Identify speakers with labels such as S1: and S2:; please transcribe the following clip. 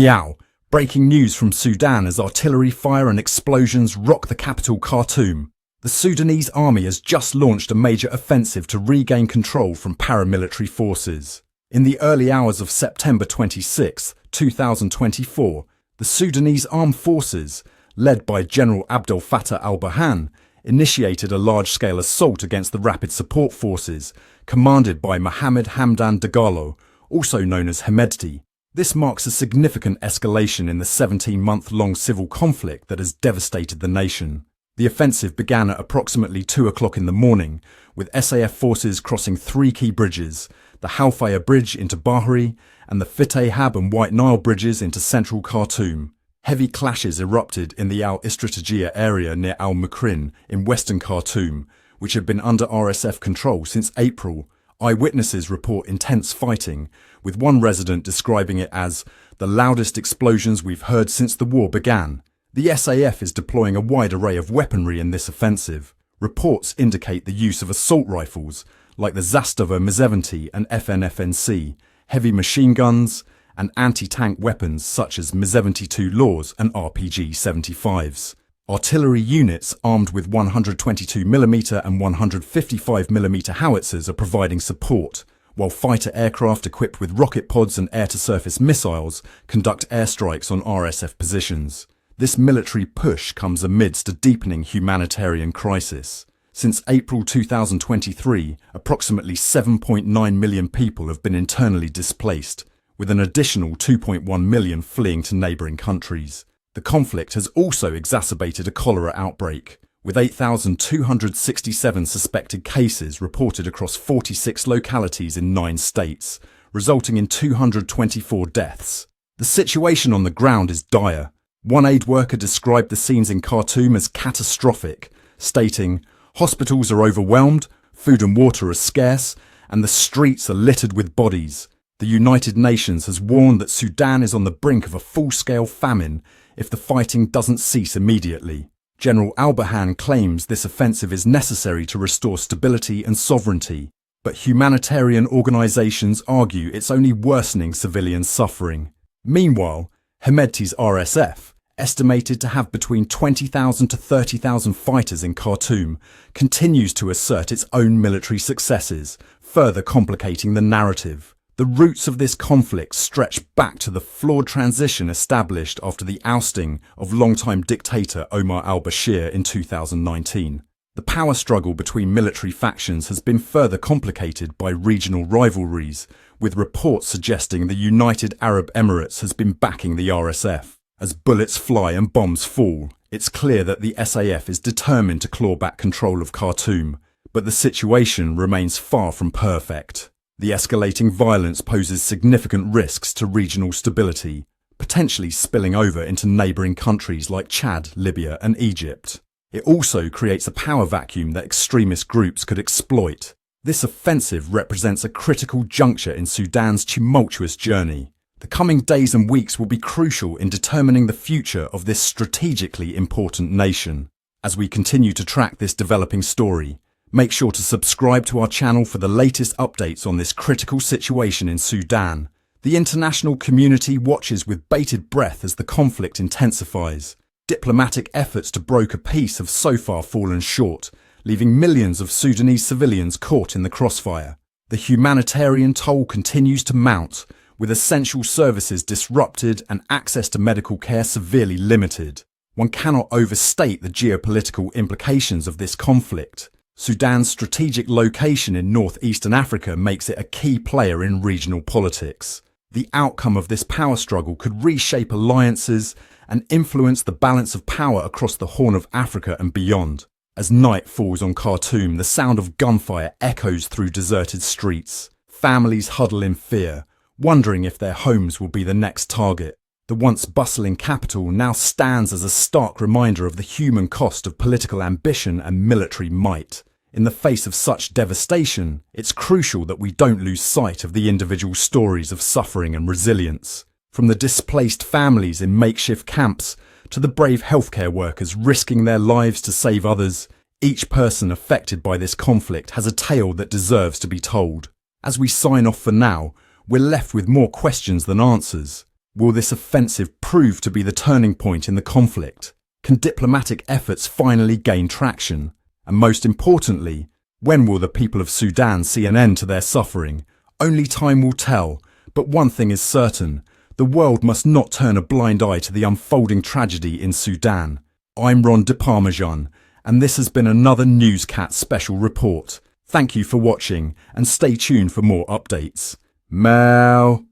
S1: Meow. Breaking news from Sudan as artillery fire and explosions rock the capital Khartoum. The Sudanese Army has just launched a major offensive to regain control from paramilitary forces. In the early hours of September 26, 2024, the Sudanese Armed Forces, led by General Abdel Fattah al-Burhan, initiated a large-scale assault against the Rapid Support Forces, commanded by Mohammed Hamdan Dagalo, also known as Hemedti. This marks a significant escalation in the 17-month-long civil conflict that has devastated the nation. The offensive began at approximately 2 o'clock in the morning, with SAF forces crossing 3 key bridges, the Halfaya Bridge into Bahri and the Fitehab and White Nile bridges into central Khartoum. Heavy clashes erupted in the Al-Istrategia area near Al-Mukrin in western Khartoum, which had been under RSF control since April. Eyewitnesses report intense fighting, with one resident describing it as the loudest explosions we've heard since the war began. The SAF is deploying a wide array of weaponry in this offensive. Reports indicate the use of assault rifles, like the Zastava M70 and FNFNC, heavy machine guns, and anti-tank weapons such as M72 Laws and RPG-75s. Artillery units armed with 122mm and 155mm howitzers are providing support, while fighter aircraft equipped with rocket pods and air-to-surface missiles conduct airstrikes on RSF positions. This military push comes amidst a deepening humanitarian crisis. Since April 2023, approximately 7.9 million people have been internally displaced, with an additional 2.1 million fleeing to neighbouring countries. The conflict has also exacerbated a cholera outbreak, with 8,267 suspected cases reported across 46 localities in 9 states, resulting in 224 deaths. The situation on the ground is dire. One aid worker described the scenes in Khartoum as catastrophic, stating, "Hospitals are overwhelmed, food and water are scarce, and the streets are littered with bodies." The United Nations has warned that Sudan is on the brink of a full-scale famine if the fighting doesn't cease immediately. General al-Burhan claims this offensive is necessary to restore stability and sovereignty, but humanitarian organisations argue it's only worsening civilian suffering. Meanwhile, Hemedti's RSF, estimated to have between 20,000 to 30,000 fighters in Khartoum, continues to assert its own military successes, further complicating the narrative. The roots of this conflict stretch back to the flawed transition established after the ousting of longtime dictator Omar al-Bashir in 2019. The power struggle between military factions has been further complicated by regional rivalries, with reports suggesting the United Arab Emirates has been backing the RSF. As bullets fly and bombs fall, it's clear that the SAF is determined to claw back control of Khartoum, but the situation remains far from perfect. The escalating violence poses significant risks to regional stability, potentially spilling over into neighbouring countries like Chad, Libya and Egypt. It also creates a power vacuum that extremist groups could exploit. This offensive represents a critical juncture in Sudan's tumultuous journey. The coming days and weeks will be crucial in determining the future of this strategically important nation. As we continue to track this developing story, make sure to subscribe to our channel for the latest updates on this critical situation in Sudan. The international community watches with bated breath as the conflict intensifies. Diplomatic efforts to broker peace have so far fallen short, leaving millions of Sudanese civilians caught in the crossfire. The humanitarian toll continues to mount, with essential services disrupted and access to medical care severely limited. One cannot overstate the geopolitical implications of this conflict. Sudan's strategic location in northeastern Africa makes it a key player in regional politics. The outcome of this power struggle could reshape alliances and influence the balance of power across the Horn of Africa and beyond. As night falls on Khartoum, the sound of gunfire echoes through deserted streets. Families huddle in fear, wondering if their homes will be the next target. The once bustling capital now stands as a stark reminder of the human cost of political ambition and military might. In the face of such devastation, it's crucial that we don't lose sight of the individual stories of suffering and resilience. From the displaced families in makeshift camps to the brave healthcare workers risking their lives to save others, each person affected by this conflict has a tale that deserves to be told. As we sign off for now, we're left with more questions than answers. Will this offensive prove to be the turning point in the conflict? Can diplomatic efforts finally gain traction? And most importantly, when will the people of Sudan see an end to their suffering? Only time will tell, but one thing is certain: the world must not turn a blind eye to the unfolding tragedy in Sudan. I'm Ron de Parmesan, and this has been another Newscat special report. Thank you for watching, and stay tuned for more updates. Mel.